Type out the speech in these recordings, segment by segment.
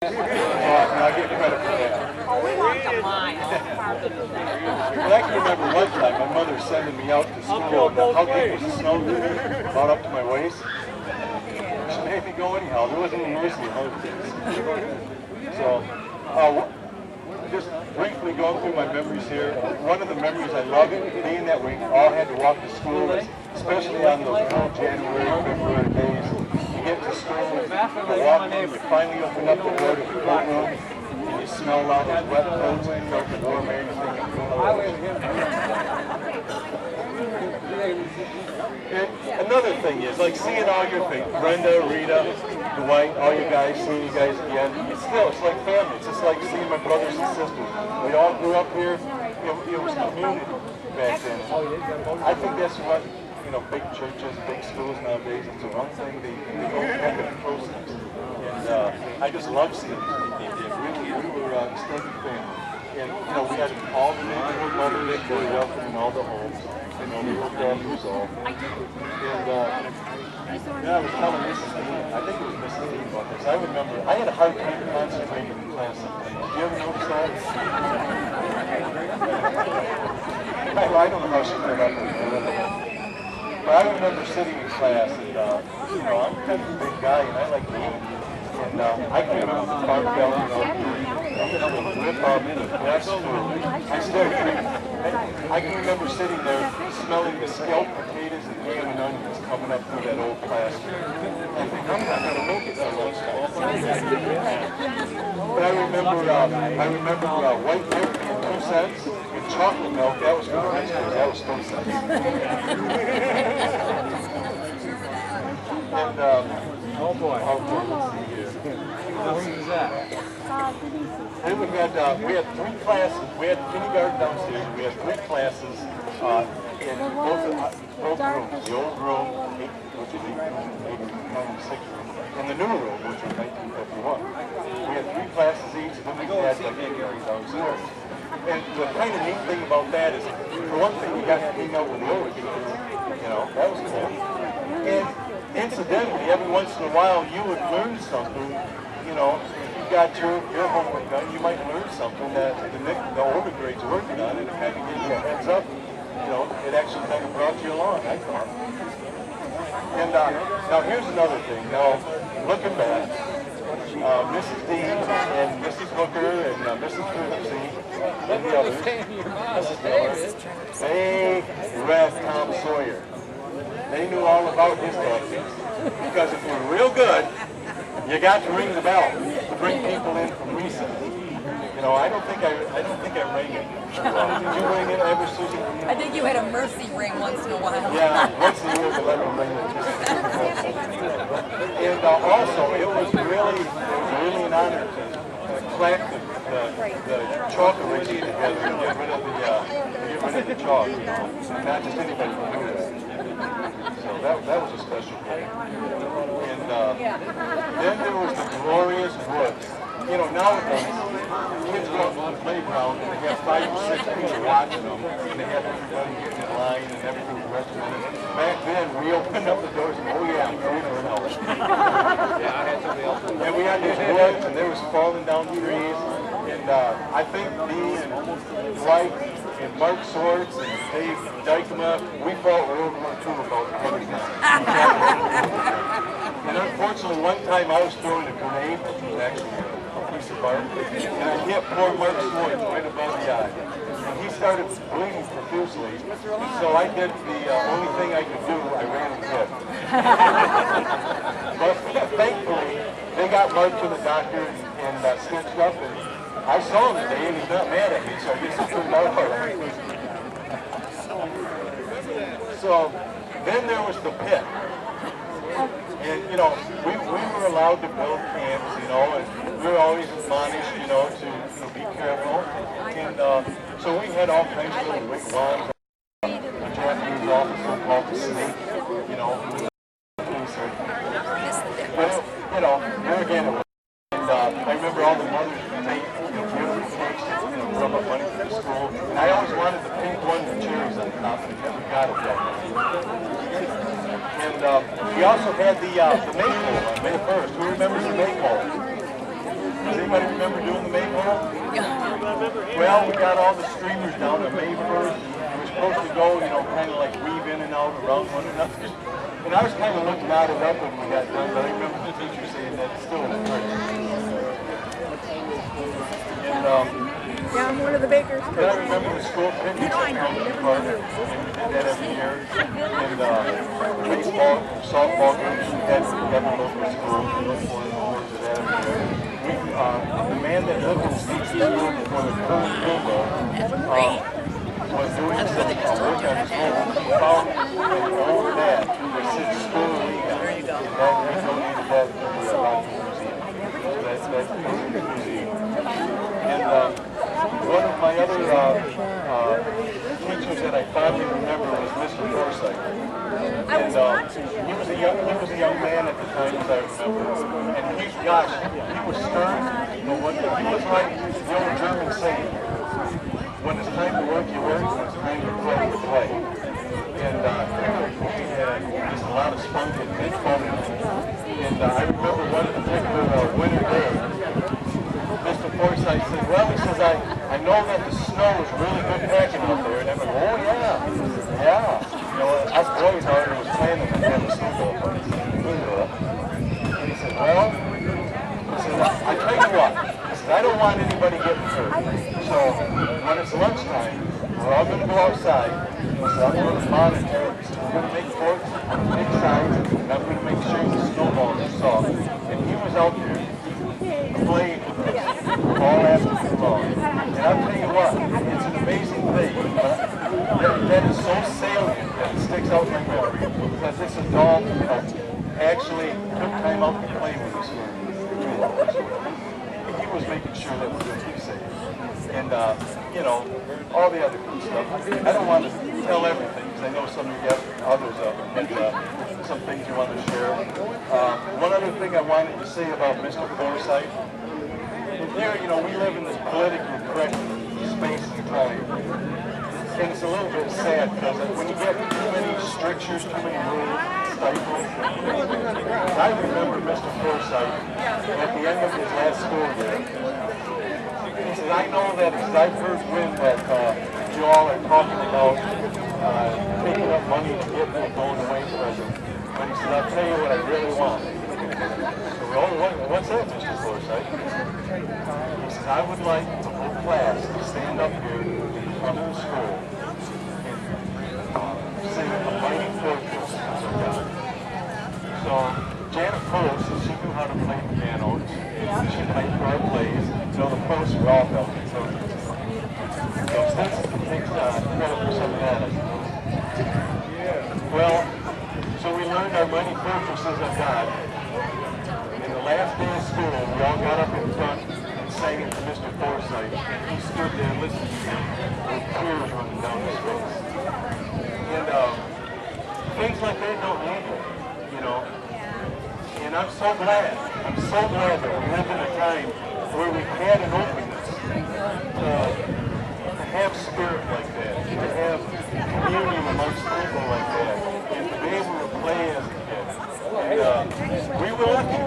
I get credit for that. Oh, we walked a mile. Well, I can remember one time my mother sending me out to school. How deep was the snow? About up to my waist. She made me go anyhow. There wasn't any mercy in those days. So, just briefly going through my memories here. One of the memories I love being that we all had to walk to school, especially on those cold January, February days. You get to school, you walk in, you finally open up the door to the courtroom, and you smell all those wet clothes and you felt the warm air. And another thing is, like seeing all your things, Brenda, Rita, Dwight, all you guys, seeing you guys again, it's like family. It's just like seeing my brothers and sisters. We all grew up here. It was community back then. I think that's what, big churches, big schools nowadays, it's the one thing they don't have that closeness. And I just love seeing these people. We were extended family. And, we had all the neighborhood mothers that were welcome in all the homes. We were families all. And I was telling Mrs. Dean, I think it was Mrs. Dean about this. I remember, I had a hard time concentrating in class sometimes. Did you ever notice that? I don't know how she put up with it. But I remember sitting in class, and I'm kind of a big guy, and I like to eat. And I can remember the park bell, the rip up, the best food. I can remember sitting there, smelling the scalloped potatoes and ham and onions coming up through that old classroom. I think I'm not going to make it that lunchtime. But I remember white milk and 2 cents. Chocolate milk, that was for the rich kids, that was 3 cents. And, oh boy. Let's see here. How many was that? And we had 3 classes. We had kindergarten downstairs. We had 3 classes in both rooms. The old room, which is 1896 room, and the new room, which was 1951. We had 3 classes each, and then we had kindergarten downstairs. And the kind of neat thing about that is, for one thing, you got to hang out with the older kids. That was cool. And incidentally, every once in a while, you would learn something. You got your homework done, you might learn something that the older grades are working on, and it kind of gives you a heads up. It actually kind of brought you along, I thought. And now here's another thing. Now, looking back, Mrs. Dean and Mrs. Hooker and Mrs. Tripsy and the others, Mrs. Miller, they read Tom Sawyer. They knew all about his tactics, because if you're real good, you got to ring the bell to bring people in from recess. I don't think I rang it. Did you ring it ever, Susie? I think you had a mercy ring once in a while. Yeah, once a year they let me ring it. And also, it was really an honor to collect the chalk eraser together and get rid of the chalk. Not just anybody can do that. So that was a special thing. And then there was the glorious woods. Nowadays, kids go out on the playground and they have 5 or 6 people watching them, and they have everybody getting in line and everything's regimented. Back then, we opened up the doors and, oh yeah, we're in an hour. And we had these woods, and they was falling down trees, and I think me and Dwight and Mark Swartz and Dave Dykema, we fought World War II about 20 times. And unfortunately, one time I was throwing a grenade, which was actually a piece of bark, and I hit poor Mark Swartz right above the eye. And he started bleeding profusely, so I did the only thing I could do, I ran and hid. But thankfully, they got Mark to the doctor and stitched up, and I saw him today, and he's not mad at me, so I guess it turned out all right. So then there was the pit. And, we were allowed to build camps, and we were always admonished, to be careful. And so we had all kinds of little wigwams. The Japanese officer called the snake, But, there again, it was. And I remember all the mothers would take, beautiful cakes to drum up money for the school. And I always wanted the pink one with cherries on top, and I never got it yet. And we also had the maypole on May 1st. Who remembers the maypole? Does remember doing the maypole? Well, we got all the streamers down at May 1st. We were supposed to go, you know, kind of like weave in and out around one another. And I was kind of looking at it up when we got done, but I remember the teacher saying that it's still in the church. And Yeah, I'm one of the bakers. then I remember the school picnics at County Park, and we did that every year. And baseball, softball games, we had a local school. We looked forward to that every year. The man that lived in Steve School before the current builder was doing some work on his home. He found an old map that said School Liga. There you go. And that we donated that to the Rocky Museum. So that's the museum. And one of my other teachers that I fondly remember was Mr. Forsythe. And he was a young man at the time, as I remember. And he was stern, but he was like the old German saying, when it's time to work, you work, when it's time to play, you play. And we had just a lot of spunk and fun. And I remember one particular winter day, Mr. Forsythe said, well, he says, I know that the snow is really good packing out there. And I'm like, oh, yeah. You know, us boys already was planning to have a snowball party. And he said, well, I tell you what, he said, I don't want anybody getting hurt. So when it's lunchtime, we're all going to go outside. He said, I'm going to monitor. He said, we're going to make forks, big signs, and I'm going to make sure the snowballs are soft. And he was out there playing with us all afternoon long. And I'll tell you what, it's an amazing thing, but that is so salient that it sticks out in my memory. Because this adult, you know, actually took time out to play with us. He was making sure that we would be safe. And, you know, all the other good stuff. I don't want to tell everything, because I know some of you have others of them, but some things you want to share. One other thing I wanted to say about Mr. Forsythe. Here, you know, we live in this politically correct space and time. And it's a little bit sad, because when you get too many strictures, too many rules, stifles. I remember Mr. Forsythe at the end of his last school year. He said, I know that because I've heard when that you all are talking about taking up money to get me a going away present. But he said, I'll tell you what I really want. So, well, what's that, Mr. Forsythe? He says, I would like the whole class to stand up here in front of the school and sing a mighty fortress of God. So Janet Post, she knew how to play the piano. She played for our plays. So the Posts were all helping. So Stinson takes credit for some of that, I suppose. Well, so we learned our mighty fortresses of God. And the last day of school, we all got up in front and sang it to Mr. Forsythe. He stood there listening to him with tears running down his face. And things like that don't happen, you know. And I'm so glad that we live in a time where we had an openness to have spirit like that, to have communion amongst people like that, and to be able to play as a kid. And we were lucky.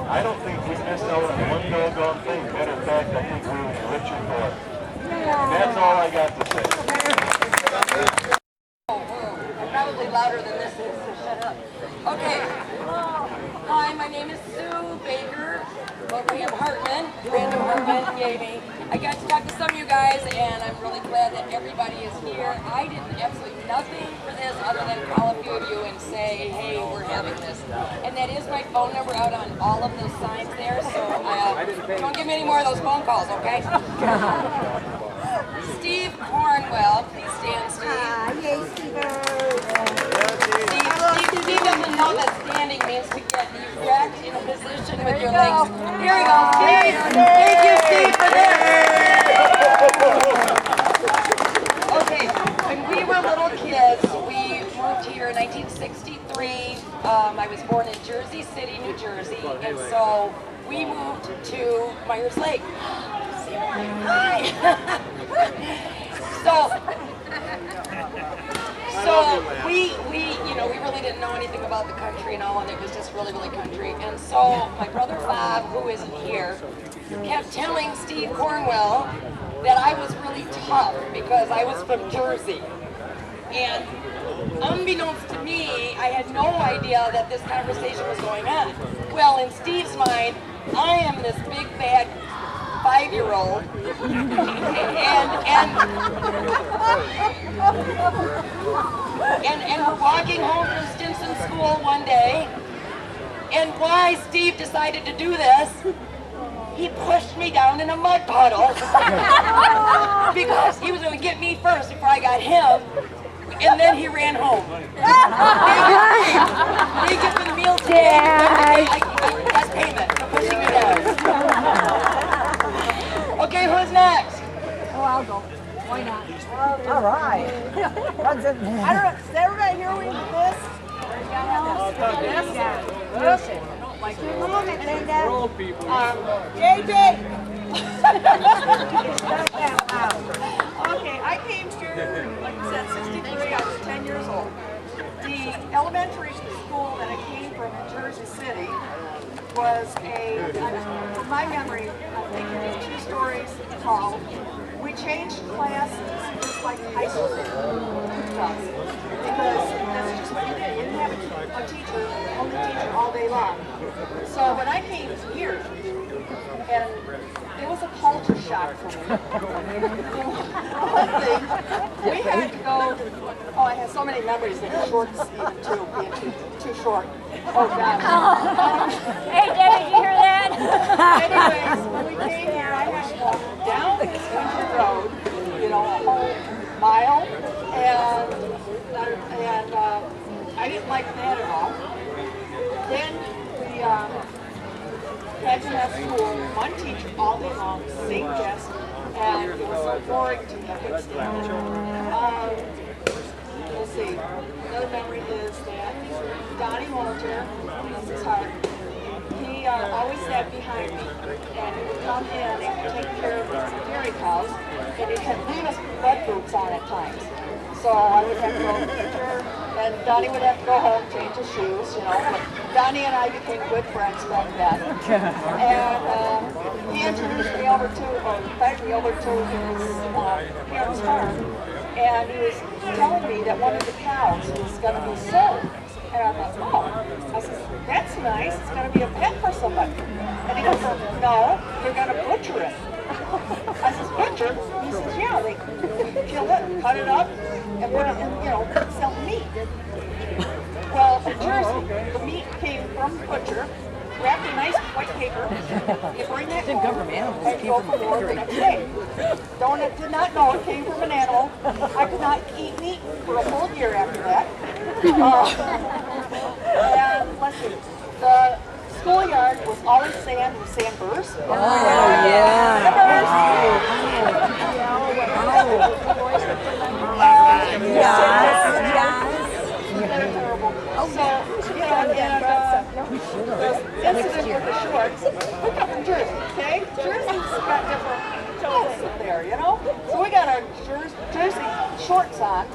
I don't think we missed out on one doggone thing. Matter of fact, I think we were richer for it. And that's all I got to say. I'm probably louder than this is, so shut up. Okay. Hi, my name is Sue Baker, but we have Hartman, Brandon Hartman, yay me. I got to talk to some of you guys, and I'm really glad that everybody is here. I did absolutely nothing for this other than call a few of you and say, hey, we're having this. And that is my phone number out on all of those signs there, so don't give me any more of those phone calls, okay? Steve Cornwell, please stand, Steve. Yay, Steve. Steve doesn't know that standing means to get erect in a position with your legs. Here we go, Steve. Thank you, Steve, for this. Okay, when we were little kids, we moved here in 1963. I was born in Jersey City, New Jersey, and so we moved to Myers Lake. Hi. So we really didn't know anything about the country and all, and it was just really, really country. And so my brother Bob, who isn't here, kept telling Steve Cornwell that I was really tough because I was from Jersey. And unbeknownst to me, I had no idea that this conversation was going on. Well, in Steve's mind, I am this big bad 5-year-old, and we're walking home from Stinson School one day, and why Steve decided to do this, he pushed me down in a mud puddle because he was going to get me first before I got him, and then he ran home. They get the meal today. That's payment for pushing me down. Okay, who's next? Oh, I'll go. Why not? All right. What's it? I don't know. Does everybody here read this? This? Okay. Like it, Linda. Roll people. JJ. Okay, I came here, like I said, 63. I was 10 years old. The elementary school that I came from in Jersey City was from my memory, I think it was 2 stories tall. We changed classes just like high school does, because that's just what you did. You didn't have a teacher, only teacher all day long. So when I came here, and it was a culture shock for me. One thing, we had to go, oh, I have so many memories of shorts even too, being too short. Oh, God. Hey, Debbie, did you hear that? Anyways, when we came here, I had to go down this country road, a whole mile, and I didn't like that at all. Then we had to have school, one teacher all day long, same desk, and it was so boring to me. I couldn't stand it. Let's see. Another memory is that Donnie Walter, Mrs. Hart, he always sat behind me, and he would come in and take care of his dairy cows, and he'd have Venus mud boots on at times. So I would have to go to the teacher, and Donnie would have to go home, change his shoes, But Donnie and I became good friends back then. And he introduced me over to, or invited me over to his parents' farm, and he was telling me that one of the cows was going to be sold. And I thought, oh, I said, that's nice, it's going to be a pet for somebody. And he goes, no, they're going to butcher it. I says, butcher? He says, yeah, they kill it, cut it up, and put it in, sell meat. Well, in Jersey, the meat came from the butcher, wrapped in nice white paper. You bring that home and go for more the next day. Did not know it came from an animal. I could not eat meat for a full year after that. And let's see, the schoolyard was always sand with sandburrs. Oh, They're terrible. So, and the incident with the shorts, we come from Jersey, okay? Jersey's got different clothes up there, So we got our Jersey shorts on,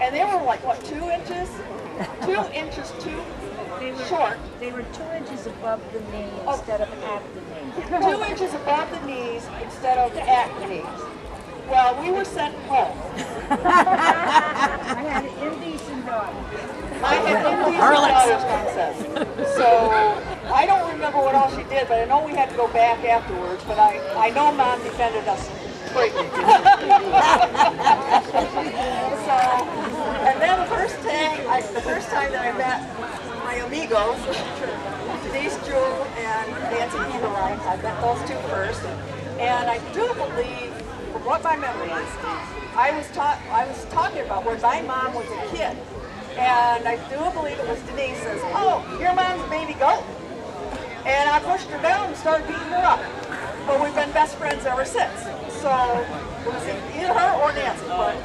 and they were like, what, 2 inches? 2 inches too short. They were 2 inches above the knee instead of at the knee. 2 inches above the knees instead of at the knees. Well, we were sent home. I had an indecent daughter. I had indecent daughters, Mom says. So I don't remember what all she did, but I know we had to go back afterwards. But I know Mom defended us greatly. So, and then the first time that I met my amigos, Denise Jewell and Nancy Eberlein, I met those 2 first, and I do believe, from what my memory is, I was talking about when my mom was a kid, and I do believe it was Denise says, "Oh, your mom's a baby goat," and I pushed her down and started beating her up. But we've been best friends ever since. So it was either her or Nancy, but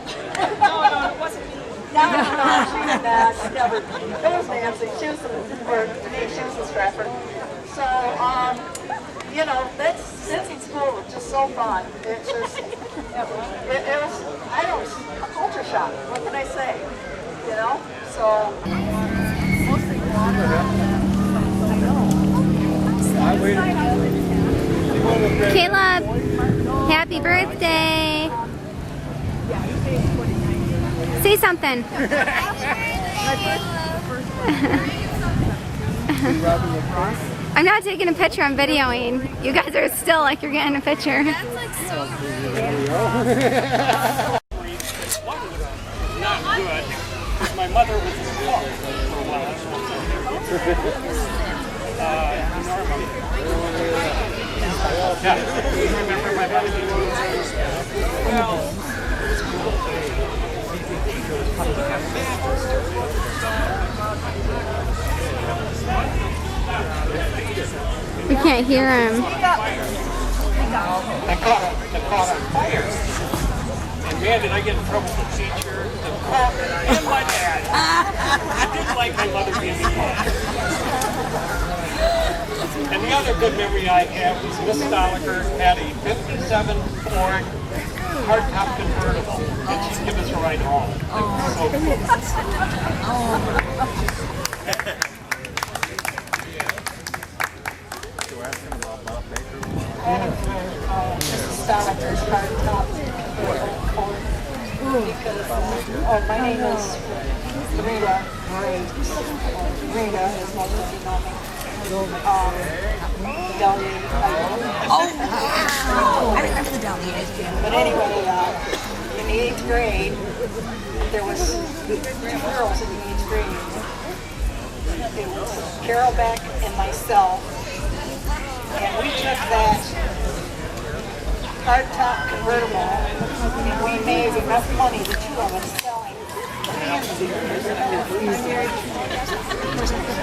no, it wasn't me. No, she did that. She never. It was Nancy. She was Denise. She was the scrapper. So that Stinson School was just so fun. It was, a culture shock. What can I say? you know, so. Caleb, happy birthday. Say something. I'm not taking a picture, I'm videoing. You guys are still like you're getting a picture. That's like so Not good. My mother was a cook for a while. Yeah. You remember my mother? Well, We can't hear him. I caught on fire. And man, did I get in trouble with the teacher, the cook, and my dad. I didn't like my mother being mean. And the other good memory I have was Miss Stoliker had a 57 Ford hardtop convertible, and she'd give us a ride home. It was so cool. Stoliker's hardtop. My name is Rita. Rita is most of you know me. Delia. I remember the Delia. But anyway, in the 8th grade, there was 2 girls in the 8th grade. It was Carol Beck and myself. And we took that hardtop convertible and we made enough money, the 2 of us, selling candy.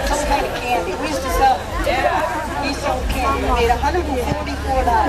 Some kind of candy. We used to sell, we sold candy. We made $144.